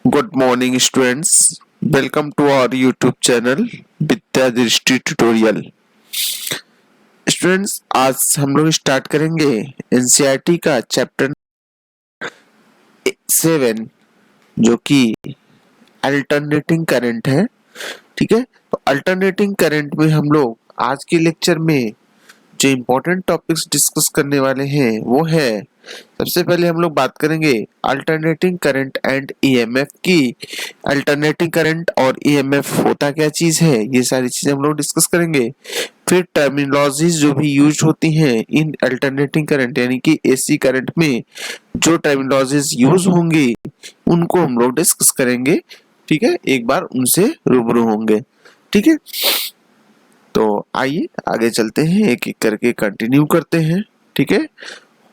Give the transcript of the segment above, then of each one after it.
Good morning students. Welcome to our YouTube channel विद्या दृष्टि tutorial. Students आज हम लोग स्टार्ट करेंगे एनसीईआरटी का चैप्टर 7 जो कि अल्टरनेटिंग करंट है। ठीक है, तो अल्टरनेटिंग करंट में हम लोग आज के लेक्चर में जो इम्पोर्टेंट टॉपिक्स डिस्कस करने वाले हैं वो है, सबसे पहले हम लोग बात करेंगे अल्टरनेटिंग करंट एंड ईएमएफ की। अल्टरनेटिंग करंट और ईएमएफ होता क्या चीज है, ये सारी चीजें हम लोग डिस्कस करेंगे। फिर टर्मिनोलॉजीज जो भी यूज होती हैं इन अल्टरनेटिंग करंट यानी कि एसी करंट में जो टर्मिनोलॉजीज यूज होंगी उनको हम लोग डिस्कस करेंगे। ठीक है, एक बार उनसे रूबरू होंगे। ठीक है, तो आइए आगे चलते हैं, एक एक करके कंटिन्यू करते हैं। ठीक है,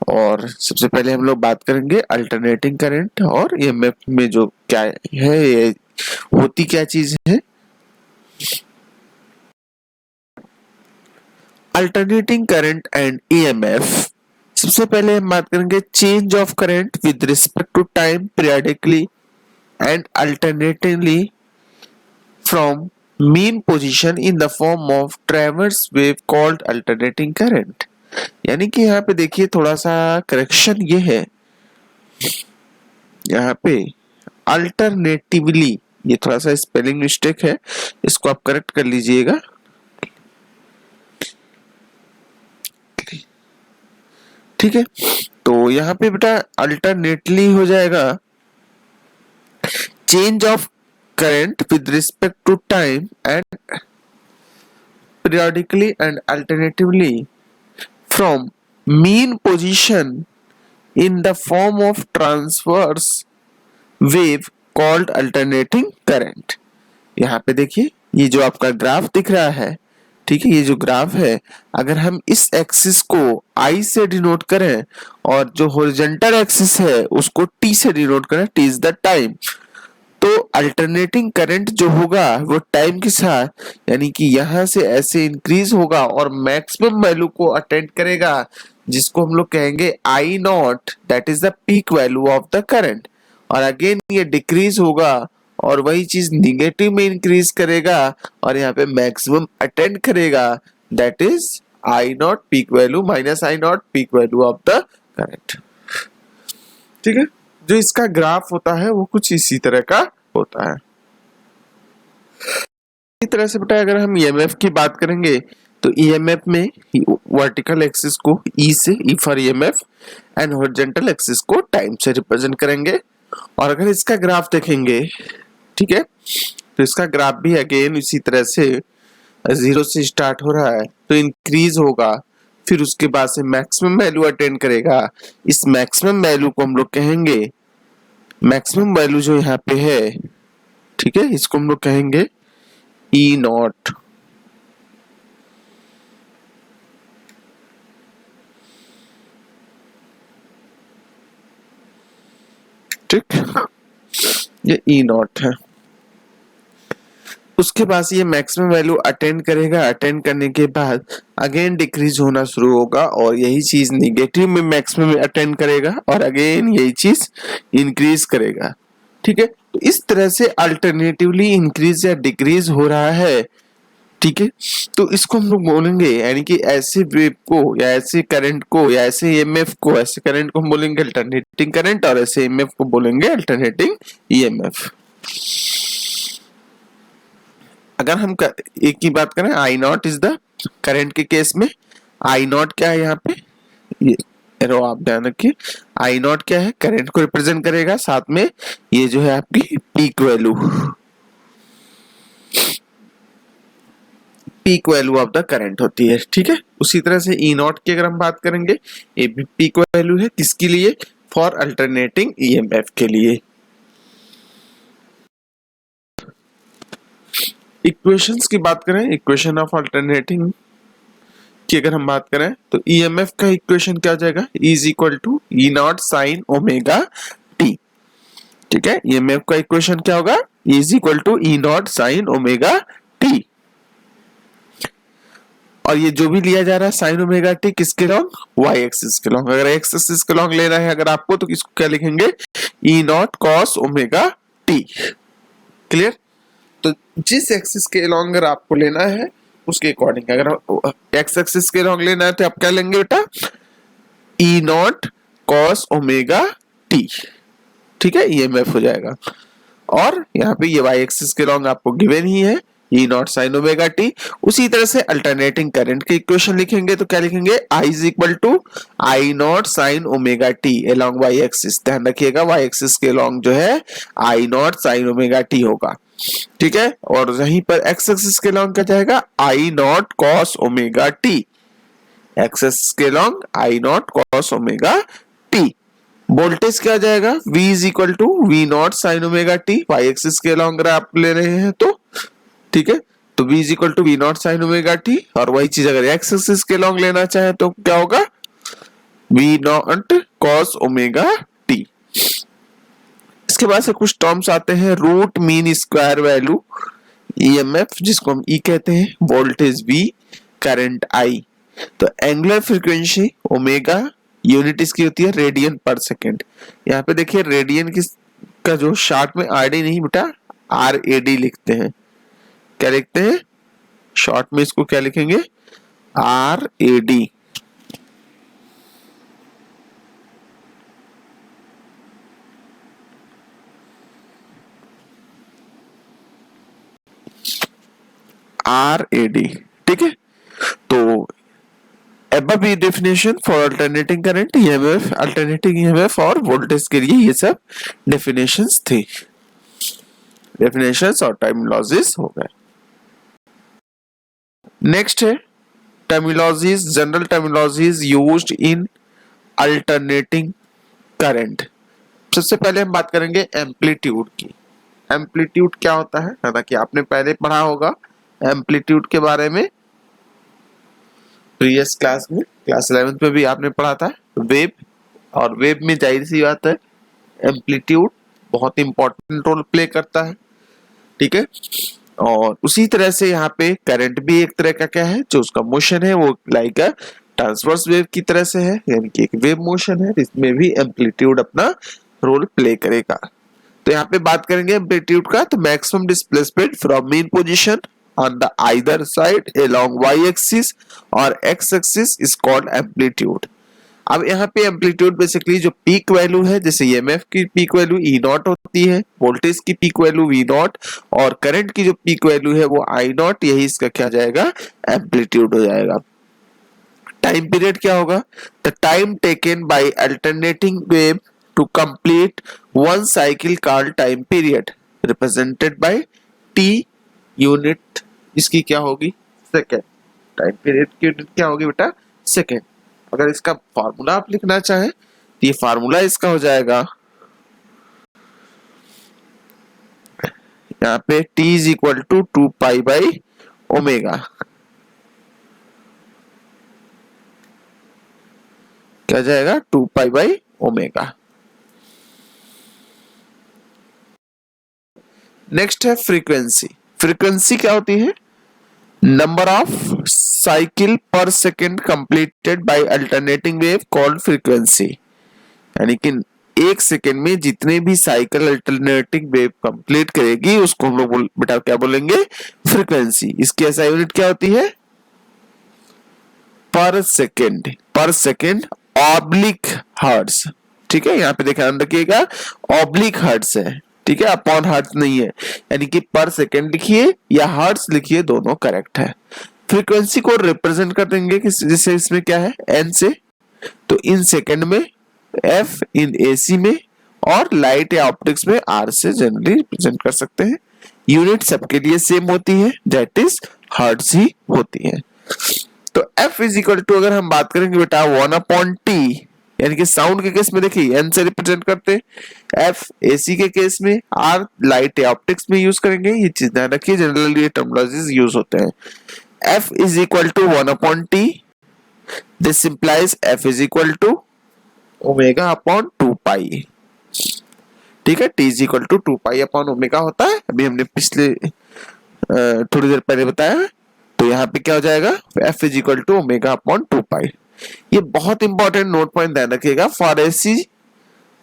और सबसे पहले हम लोग बात करेंगे अल्टरनेटिंग करंट और ईएमएफ में जो क्या है, ये होती क्या चीज है। अल्टरनेटिंग करंट एंड ईएमएफ, सबसे पहले हम बात करेंगे change of current with respect to time periodically and alternatively from mean position in the form of traverse wave called alternating current। यानी कि यहाँ पे देखिए थोड़ा सा करेक्शन ये है, यहाँ पे अल्टरनेटिवली ये थोड़ा सा स्पेलिंग मिस्टेक है, इसको आप करेक्ट कर लीजिएगा। ठीक है, तो यहाँ पे बेटा अल्टरनेटली हो जाएगा change of current with respect to time and periodically and alternatively from mean position in the form of transverse wave called alternating current। यहाँ पे देखिए ये जो आपका ग्राफ दिख रहा है, ठीक है, ये जो ग्राफ है अगर हम इस एक्सिस को I से डिनोट करें और जो हॉरिजॉन्टल एक्सिस है उसको T से डिनोट करें, T इज द टाइम, तो अल्टरनेटिंग करंट जो होगा वो टाइम के साथ यानी कि यहां से ऐसे इंक्रीज होगा और मैक्सिमम वैल्यू को अटेंड करेगा जिसको हम लोग कहेंगे I nought, that is the peak value of the current. और अगेन ये डिक्रीज होगा और वही चीज निगेटिव में इंक्रीज करेगा और यहाँ पे मैक्सिमम अटेंड करेगा, that is I not peak value minus I not peak value of the current. ठीक है, जो इसका ग्राफ होता है वो कुछ इसी तरह का होता है। इसी तरह से बेटा अगर हम ईएमएफ की बात करेंगे तो ईएमएफ में वर्टिकल एक्सिस को ई से, E for EMF, and horizontal axis को टाइम से रिप्रेजेंट करेंगे। और अगर इसका ग्राफ देखेंगे, ठीक है, तो इसका ग्राफ भी अगेन इसी तरह से जीरो से स्टार्ट हो रहा है तो इंक्रीज होगा, फिर उसके बाद से मैक्सिमम वैल्यू अटेंड करेगा। इस मैक्सिमम वैल्यू को हम लोग कहेंगे, मैक्सिमम वैल्यू जो यहाँ पे है, ठीक है, इसको हम लोग कहेंगे ई नॉट। ठीक, ये ई नॉट है। उसके बाद ये मैक्सिमम वैल्यू अटेंड करेगा, अटेंड करने के बाद अगेन डिक्रीज होना शुरू होगा और यही चीज निगेटिव में मैक्सिमम अटेंड करेगा और अगेन यही चीज इंक्रीज करेगा। ठीक है, तो इस तरह से अल्टरनेटिवली इंक्रीज या डिक्रीज हो रहा है। ठीक है, तो इसको हम लोग बोलेंगे यानी कि ऐसे वेव को या ऐसे करंट को या ऐसे ईएमएफ को, ऐसे करंट को हम बोलेंगे अल्टरनेटिंग करंट और ऐसे ईएमएफ को बोलेंगे अल्टरनेटिंग ईएमएफ। अगर हम एक की बात करें, आई नॉट इज द करंट के केस में, आई नॉट क्या है यहाँ पे, ये एरो आप ध्यान रखिए, आई नॉट क्या है, करंट को रिप्रेजेंट करेगा, साथ में ये जो है आपकी peak value, peak value of the current होती है। ठीक है, उसी तरह से ई नॉट की अगर हम बात करेंगे, ये भी पीक वैल्यू है, किसके लिए, फॉर अल्टरनेटिंग ईएमएफ के लिए। इक्वेशंस की बात करें, इक्वेशन ऑफ अल्टरनेटिंग की अगर हम बात करें तो ईएमएफ का इक्वेशन क्या हो जाएगा, E is equal to E nought sine omega t. ठीक है, ईएमएफ का इक्वेशन क्या होगा, E is equal to E nought sine omega t. और ये जो भी लिया जा रहा है साइन ओमेगा टी किसके लॉन्ग, वाई एक्सिस के लॉन्ग। अगर एक्स एक्सिस के लॉन्ग लेना है अगर आपको तो इसको क्या लिखेंगे, E nought cos omega t. T. Clear? तो जिस एक्सिस के अलॉन्ग अगर आपको लेना है उसके अकॉर्डिंग, अगर एक्स एक्सिस के अलॉन्ग लेना है तो आप क्या लेंगे बेटा, ई नॉट कॉस ओमेगा टी। ठीक है, ईएमएफ हो जाएगा। और यहाँ पे ये वाई एक्सिस के अलॉन्ग आपको गिवन ही है, ई नॉट साइन ओमेगा टी। उसी तरह से अल्टरनेटिंग करंट की इक्वेशन लिखेंगे तो क्या लिखेंगे, I is equal to I nought sine omega t along Y axis. ध्यान रखिएगा वाई एक्सिस के अलॉन्ग जो है I nought sine omega t होगा। ठीक है, और वहीं पर एक्स एक्सिस के अलॉन्ग क्या जाएगा, I nought cos omega t. X axis के along I nought cos omega t. Voltage क्या जाएगा, V is equal to V nought sine omega t. Y axis के अलॉन्ग आप ले रहे हैं तो ठीक है, तो V is equal to V nought sine omega t. और वही चीज अगर एक्स एक्सिस के अलॉन्ग लेना चाहे तो क्या होगा, v naught cos omega t. इसके बाद से कुछ टर्म्स आते हैं, root mean square value, EMF जिसको हम ई कहते हैं, वोल्टेज V, करंट I। तो एंगुलर फ्रीक्वेंसी ओमेगा, यूनिट इसकी होती है रेडियन पर सेकेंड। यहाँ पे देखिए रेडियन की का जो शॉर्ट में आरडी नहीं बेटा, RAD लिखते हैं। क्या लिखते हैं शॉर्ट में, इसको क्या लिखेंगे, RAD। RAD। ठीक है, तो above ये definition for alternating current, EMF, alternating EMF और voltage के लिए ये सब definitions थी, definitions और terminologies हो गए। नेक्स्ट है terminologies, general terminologies used in alternating current। सबसे पहले हम बात करेंगे एम्पलीट्यूड की। एम्पलीट्यूड क्या होता है, हालांकि आपने पहले पढ़ा होगा एम्पलीट्यूड के बारे में प्रीवियस क्लास में, क्लास 11th में भी आपने पढ़ा था वेव। और वेव में जाहिर सी बात है एम्पलीट्यूड बहुत इंपॉर्टेंट रोल प्ले करता है। ठीक है, और उसी तरह से यहाँ पे करंट भी एक तरह का क्या है, जो उसका मोशन है वो लाइक अ ट्रांसवर्स वेव की तरह से है, यानी कि एक वेव मोशन है, इसमें भी एम्पलीट्यूड अपना रोल प्ले करेगा। तो यहाँ पे बात करेंगे एम्पलीट्यूड का, तो maximum displacement from main position on the either side along y-axis और x-axis is called amplitude। अब यहाँ पे एम्पलीट्यूड बेसिकली जो पीक वैल्यू है, जैसे ईएमएफ की पीक वैल्यू ई नॉट होती है, वोल्टेज की पीक वैल्यू वी नॉट, और करंट की जो पीक वैल्यू है वो आई नॉट, यही इसका क्या जाएगा, एम्पलीट्यूड हो जाएगा। टाइम पीरियड क्या होगा, the time taken by alternating wave to complete one cycle called time period, represented by T unit. इसकी क्या होगी, सेकेंड। टाइम पीरियड की यूनिट क्या होगी बेटा, सेकेंड। अगर इसका फार्मूला आप लिखना चाहें तो ये फार्मूला इसका हो जाएगा, यहाँ पे t is equal to 2 pi by omega. क्या जाएगा, 2 पाई बाई ओमेगा। नेक्स्ट है फ्रीक्वेंसी। फ्रीक्वेंसी क्या होती है, number of cycle per second completed by alternating wave called frequency, यानी कि एक सेकेंड में जितने भी साइकिल अल्टरनेटिंग वेव कंप्लीट करेगी उसको हम लोग बेटा क्या बोलेंगे, फ्रीक्वेंसी। इसकी ऐसा यूनिट क्या होती है, पर सेकेंड। पर सेकेंड ऑब्लिक हर्ट्ज। ठीक है, यहाँ पे ध्यान रखिएगा ऑब्लिक हर्ट्ज है, ठीक है, अपॉन हर्ट्ज नहीं है, यानी कि पर सेकेंड लिखिए या हर्ट्ज लिखिए, दोनों करेक्ट है। फ्रीक्वेंसी को रिप्रेजेंट कर देंगे जिससे इसमें क्या है एन से, तो इन सेकेंड में, एफ इन एसी में, और लाइट या ऑप्टिक्स में आर से जनरली रिप्रेजेंट कर सकते हैं। यूनिट सबके लिए सेम होती है, दैट इज हर्ट्ज ही होती है। तो एफ इज इक्वल टू अगर हम बात करेंगे बेटा 1/t, यानी कि साउंड के केस में देखिए एन से रिप्रेजेंट करते हैं, एफ एसी के केस में, आर लाइट या ऑप्टिक्स में यूज करेंगे। ये चीज ध्यान रखिए, जनरली ये टर्मिनोलॉजीज यूज होते हैं। F is equal to 1/t, this implies F is equal to omega upon 2 pi. ठीक है, T is equal to 2 pi upon omega होता है, अभी हमने पिछले थोड़ी देर पहले बताया। तो यहाँ पे क्या हो जाएगा, F is equal to omega upon 2 pi. ये बहुत इंपॉर्टेंट नोट पॉइंट ध्यान रखिएगा, फॉर एसी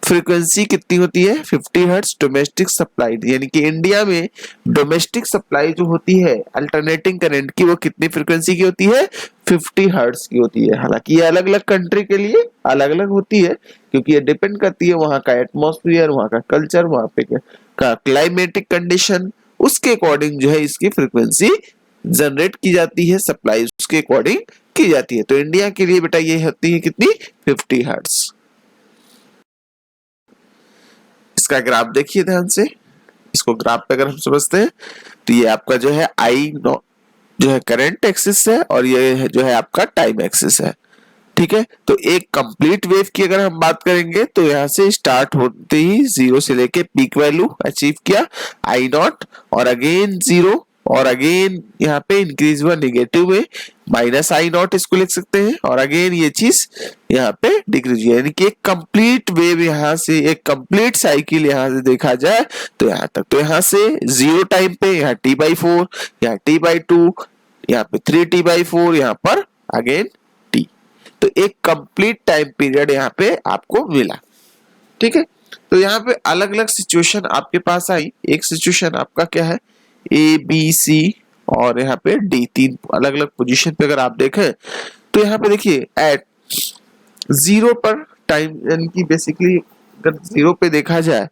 फ्रीक्वेंसी कितनी होती है 50 हर्ट्ज डोमेस्टिक सप्लाई, यानी कि इंडिया में डोमेस्टिक सप्लाई जो होती है अल्टरनेटिंग करंट की वो कितनी फ्रीक्वेंसी की होती है 50 हर्ट्ज की होती है। हालांकि ये अलग अलग कंट्री के लिए अलग अलग होती है क्योंकि ये डिपेंड करती है वहां का एटमॉस्फेयर, वहां का कल्चर, वहां पे का क्लाइमेटिक कंडीशन, उसके अकॉर्डिंग जो है इसकी फ्रीक्वेंसी जनरेट की जाती है, सप्लाई उसके अकॉर्डिंग की जाती है। तो इंडिया के लिए बेटा ये होती है कितनी 50 हर्ट्ज। इसका ग्राफ देखिए ध्यान से, इसको ग्राफ पे अगर हम समझते हैं तो ये आपका जो है आई जो है करंट एक्सिस है और ये जो है आपका टाइम एक्सिस है। ठीक है, तो एक कंप्लीट वेव की अगर हम बात करेंगे तो यहाँ से स्टार्ट होते ही जीरो से लेके पीक वैल्यू अचीव किया आई नॉट, और अगेन जीरो, और अगेन यहाँ पे इंक्रीज हुआ नेगेटिव में माइनस आई नॉट इसको लिख सकते हैं, और अगेन ये चीज यहाँ पे डिक्रीज हुई, यानी कि एक कंप्लीट वेव यहाँ से, एक कंप्लीट साइकिल यहाँ से देखा जाए तो यहाँ तक। तो यहाँ से जीरो टाइम पे यहाँ t/4, यहाँ t/2, यहाँ पे 3t/4, यहाँ पर अगेन t, तो एक कंप्लीट टाइम पीरियड यहाँ पे आपको मिला। ठीक है, तो यहाँ पे अलग अलग सिचुएशन आपके पास आई। एक सिचुएशन आपका क्या है ए बी सी और यहाँ पे डी, तीन अलग अलग पोजीशन पे अगर आप देखें तो यहाँ पे देखिए एट जीरो पर टाइम, यानी कि बेसिकली अगर जीरो पे देखा जाए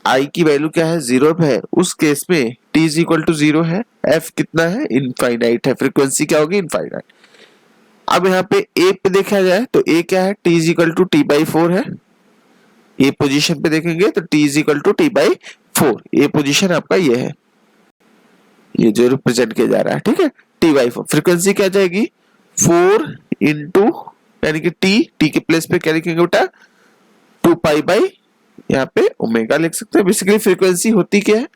आई की वैल्यू क्या है जीरो पे है, उस केस में T is equal to zero है, एफ कितना है इनफाइनाइट है, फ्रीक्वेंसी क्या होगी इनफाइनाइट। अब यहाँ पे ए पे देखा जाए तो ए क्या है T is equal to t/4 है, ए पोजीशन पे देखेंगे तो T is equal to t/4, A position आपका ये है, ये जो रिप्रेजेंट किया जा रहा है। ठीक है, t/4 फ्रीक्वेंसी क्या जाएगी 4 इंटू, यानी कि टी के प्लेस पे क्या लिखेंगे बेटा 2 यहाँ पे ओमेगा लिख सकते हैं। बेसिकली फ्रीक्वेंसी होती क्या है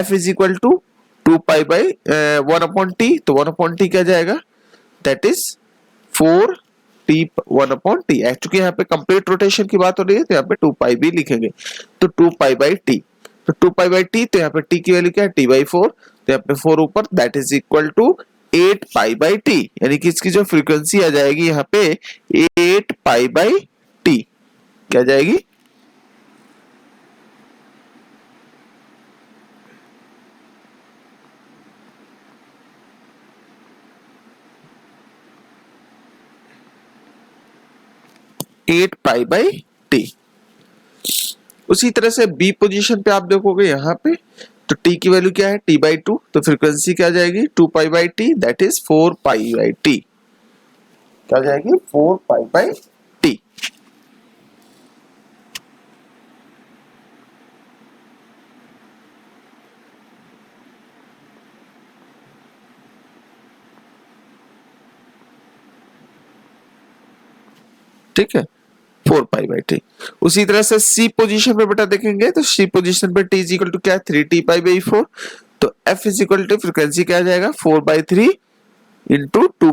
f is equal to 2 1/t, तो 1/t क्या जाएगा that is 4t 1/t। Actually यहाँ पे कंप्लीट रोटेशन की बात हो रही है तो यहाँ पे 2 भी लिखेंगे, तो 2 तो 2 तो यहाँ पे t की वैल्यू क्या है t/4, तो यहाँ पे 4 ऊपर दैट इज इक्वल टू 8 यानी कि इसकी जो फ्रीक्वेंसी आ जाएगी यहाँ पे 8 क्या जाएगी 8 उसी तरह से बी पोजीशन पे आप देखोगे यहाँ पे तो t की वैल्यू क्या है t/2, तो फ्रीक्वेंसी क्या जाएगी 2 दैट इज 4 क्या जाएगी 4 ठीक है 4 उसी तरह से सी पोजीशन पे बेटा देखेंगे तो सी पोजीशन पे टी इज इक्वल टू क्या है 3t/4, तो F is equal to frequency क्या आ जाएगा 4/3 इंटू 2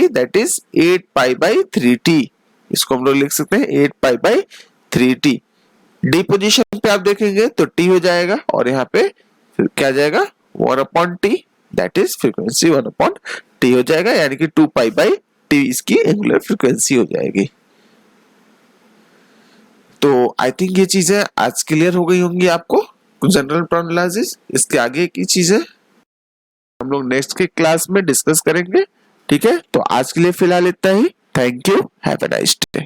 दैट इज 8 इसको हम लोग लिख सकते हैं 8 डी पोजीशन पे आप देखेंगे तो टी हो जाएगा और यहाँ पे फिर क्या जाएगा 1/t that is frequency 1/t हो जाएगा, यानी कि 2 इसकी एंगुलर फ्रीक्वेंसी हो जाएगी। तो आई थिंक ये चीजें आज क्लियर हो गई होंगी आपको जनरल प्रोनालिसिस। इसके आगे की चीजें हम लोग नेक्स्ट के क्लास में डिस्कस करेंगे। ठीक है, तो आज के लिए फिलहाल इतना ही। Thank you, have a nice day.